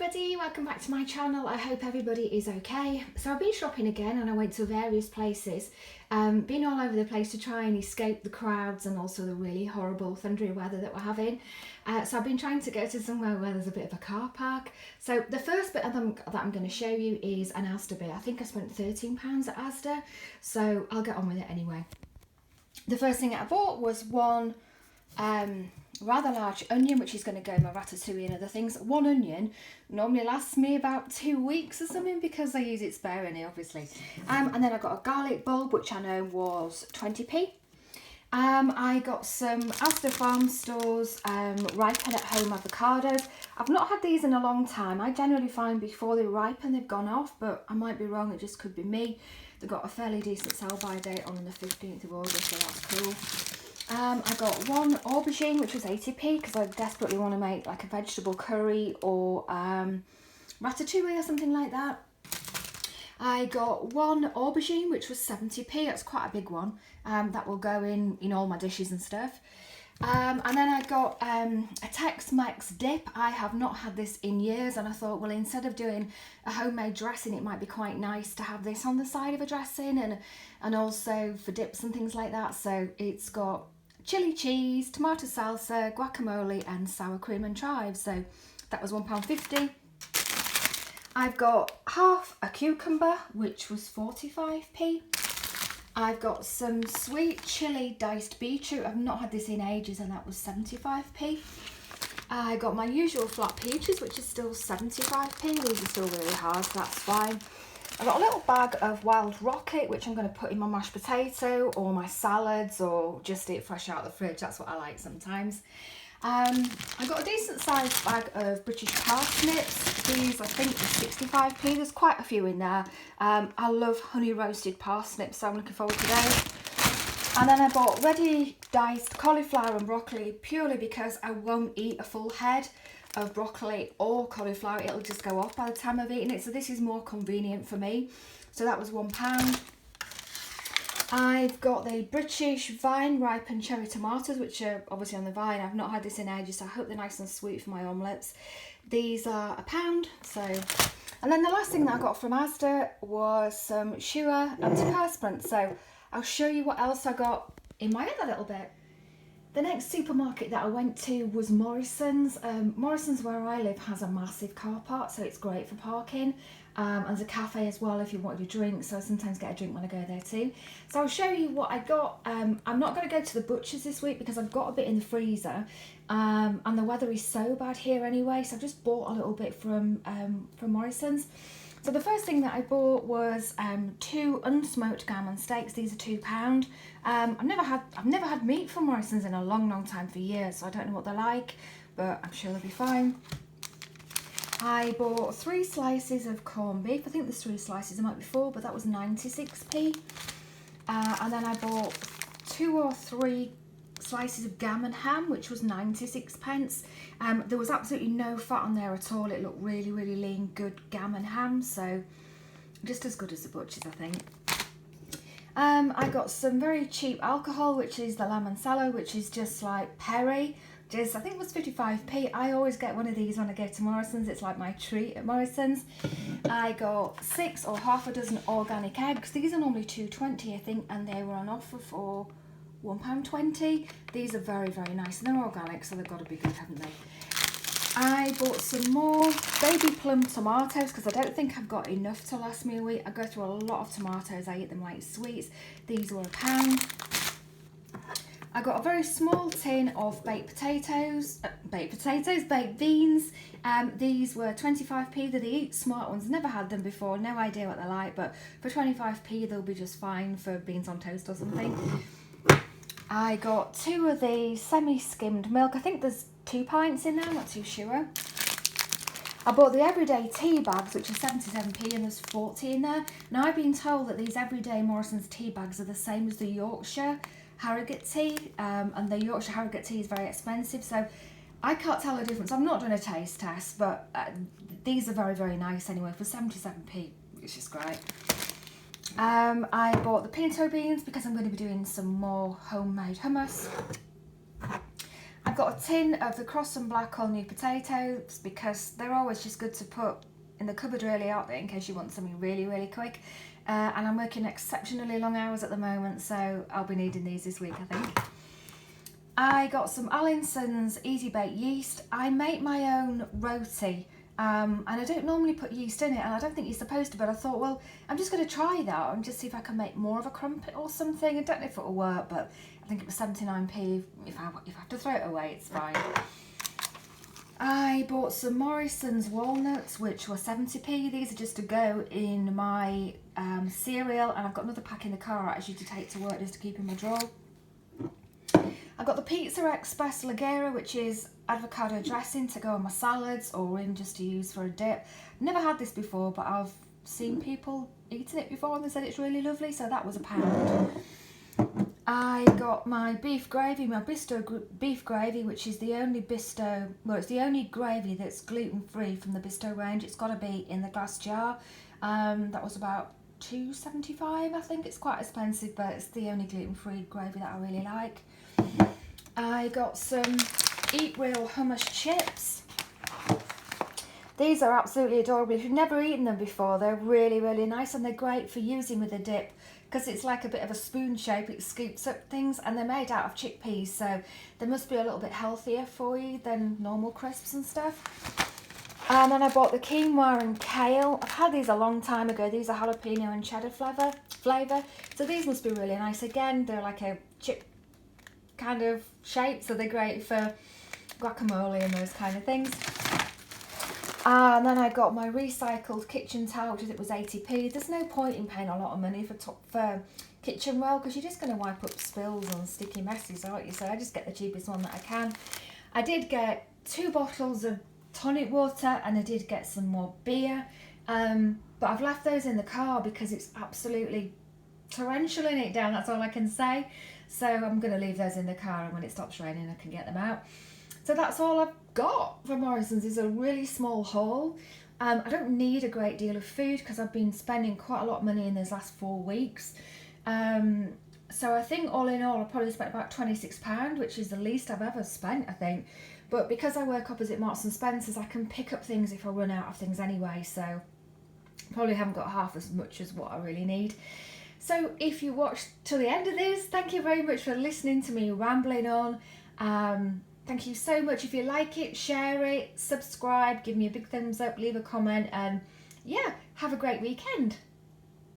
everybody, welcome back to my channel. I hope everybody is okay. So I've been shopping again and I went to various places, been all over the place to try and escape the crowds and also the really horrible thundery weather that we're having. So I've been trying to go to somewhere where there's a bit of a car park. So the first bit of them that I'm going to show you is an Asda bit. I think I spent £13 at Asda, so I'll get on with it anyway. The first thing I bought was one rather large onion, which is going to go in my ratatouille and other things. One onion normally lasts me about 2 weeks or something because I use it sparingly, obviously. And then I got a garlic bulb, which I know was 20p. I got some Asda Farm Stores ripen at home avocados. I've not had these in a long time. I generally find before they ripen they've gone off, but I might be wrong, it just could be me. They've got a fairly decent sell-by date on the 15th of August, so that's cool. I got one aubergine, which was 80p, because I desperately want to make like a vegetable curry or ratatouille or something like that. I got one aubergine, which was 70p. That's quite a big one. That will go in all my dishes and stuff. And then I got a Tex-Mex dip. I have not had this in years, and I thought, well, instead of doing a homemade dressing, it might be quite nice to have this on the side of a dressing and also for dips and things like that. So it's got chili cheese, tomato salsa, guacamole and sour cream and chives. So that was £1.50. I've got half a cucumber, which was 45p. I've got some sweet chili diced beetroot. I've not had this in ages, and that was 75p. I got my usual flat peaches, which is still 75p. These are still really hard, so that's fine. I got a little bag of wild rocket, which I'm going to put in my mashed potato or my salads or just eat fresh out of the fridge. That's what I like sometimes. I got a decent sized bag of British parsnips. These I think are 65p. There's quite a few in there. I love honey roasted parsnips, so I'm looking forward to those. And then I bought ready diced cauliflower and broccoli purely because I won't eat a full head of broccoli or cauliflower. It'll just go off by the time I've eaten it, so this is more convenient for me. So that was £1. I've got the British vine ripened cherry tomatoes, which are obviously on the vine. I've not had this in ages, so I hope they're nice and sweet for my omelettes. These are £1. And then the last thing that I got from Asda was some Sure antiperspirant. So I'll show you what else I got in my other little bit. The next supermarket that I went to was Morrison's. Morrison's, where I live, has a massive car park, so it's great for parking. And there's a cafe as well if you wanted a drink, so I sometimes get a drink when I go there too. So I'll show you what I got. I'm not going to go to the butcher's this week because I've got a bit in the freezer, and the weather is so bad here anyway, so I've just bought a little bit from Morrison's. So the first thing that I bought was 2 unsmoked gammon steaks. These are £2. I've never had meat from Morrison's in a long time, for years, so I don't know what they're like, but I'm sure they'll be fine. I bought 3 slices of corned beef. I think there's 3 slices, there might be 4, but that was 96p. And then I bought 2 or 3 slices of gammon ham, which was 96p. There was absolutely no fat on there at all. It looked really lean, good gammon ham, so just as good as the butcher's, I think. I got some very cheap alcohol, which is the Limoncello, which is just like Perry. I think it was 55p. I always get one of these when I go to Morrison's. It's like my treat at Morrison's. I got 6 or half a dozen organic eggs. These are normally £2.20, I think, and they were on offer for £1.20. These are very nice, and they're organic, so they've got to be good, haven't they? I bought some more baby plum tomatoes because I don't think I've got enough to last me a week. I go through a lot of tomatoes. I eat them like sweets. These were £1. I got a very small tin of baked beans. These were 25p. They're the Eat Smart ones. Never had them before, no idea what they're like, but for 25p they'll be just fine for beans on toast or something. I got 2 of the semi-skimmed milk. I think there's 2 pints in there, I'm not too sure. I bought the everyday tea bags, which are 77p, and there's 40 in there. Now I've been told that these everyday Morrison's tea bags are the same as the Yorkshire Harrogate tea, and the Yorkshire Harrogate tea is very expensive, so I can't tell the difference. I've not done a taste test, but these are very nice anyway. For 77p, it's just great. I bought the pinto beans because I'm going to be doing some more homemade hummus. I I've got a tin of the Cross and Black all new potatoes because they're always just good to put in the cupboard, really, aren't they, in case you want something really, really quick. And I'm working exceptionally long hours at the moment, so I'll be needing these this week, I think. I got some Allinson's Easy Bake yeast. I make my own roti, and I don't normally put yeast in it, and I don't think you're supposed to, but I thought, well, I'm just going to try that and just see if I can make more of a crumpet or something. I don't know if it'll work, but I think it was 79p. If I have to throw it away, it's fine. I bought some Morrison's walnuts, which were 70p. These are just to go in my cereal, and I've got another pack in the car actually to take to work just to keep in my drawer. I've got the Pizza Express Lagera, which is avocado dressing to go on my salads or in just to use for a dip. Never had this before, but I've seen people eating it before and they said it's really lovely, so that was £1. I got my beef gravy, my Bisto beef gravy, which is the only Bisto, well, it's the only gravy that's gluten-free from the Bisto range. It's got to be in the glass jar. That was about £2.75, I think. It's quite expensive, but it's the only gluten-free gravy that I really like. I got some Eat Real hummus chips. These are absolutely adorable. If you've never eaten them before, they're really, really nice, and they're great for using with a dip because it's like a bit of a spoon shape. It scoops up things, and they're made out of chickpeas, so they must be a little bit healthier for you than normal crisps and stuff. And then I bought the quinoa and kale. I've had these a long time ago. These are jalapeno and cheddar flavour. So these must be really nice. Again, they're like a chip kind of shape, so they're great for guacamole and those kind of things. And then I got my recycled kitchen towel, which it was 80p. There's no point in paying a lot of money for kitchen roll because you're just going to wipe up spills and sticky messes, aren't you? So I just get the cheapest one that I can. I did get 2 bottles of tonic water and I did get some more beer, but I've left those in the car because it's absolutely torrential in it down, that's all I can say. So I'm going to leave those in the car, and when it stops raining I can get them out. So that's all I've got from Morrison's. Is a really small haul. I don't need a great deal of food because I've been spending quite a lot of money in these last 4 weeks. So I think all in all I probably spent about £26, which is the least I've ever spent, I think. But because I work opposite Marks and Spencer's, I can pick up things if I run out of things anyway. So probably haven't got half as much as what I really need. So if you watched till the end of this, thank you very much for listening to me rambling on. Thank you so much. If you like it, share it, subscribe, give me a big thumbs up, leave a comment, and yeah, have a great weekend.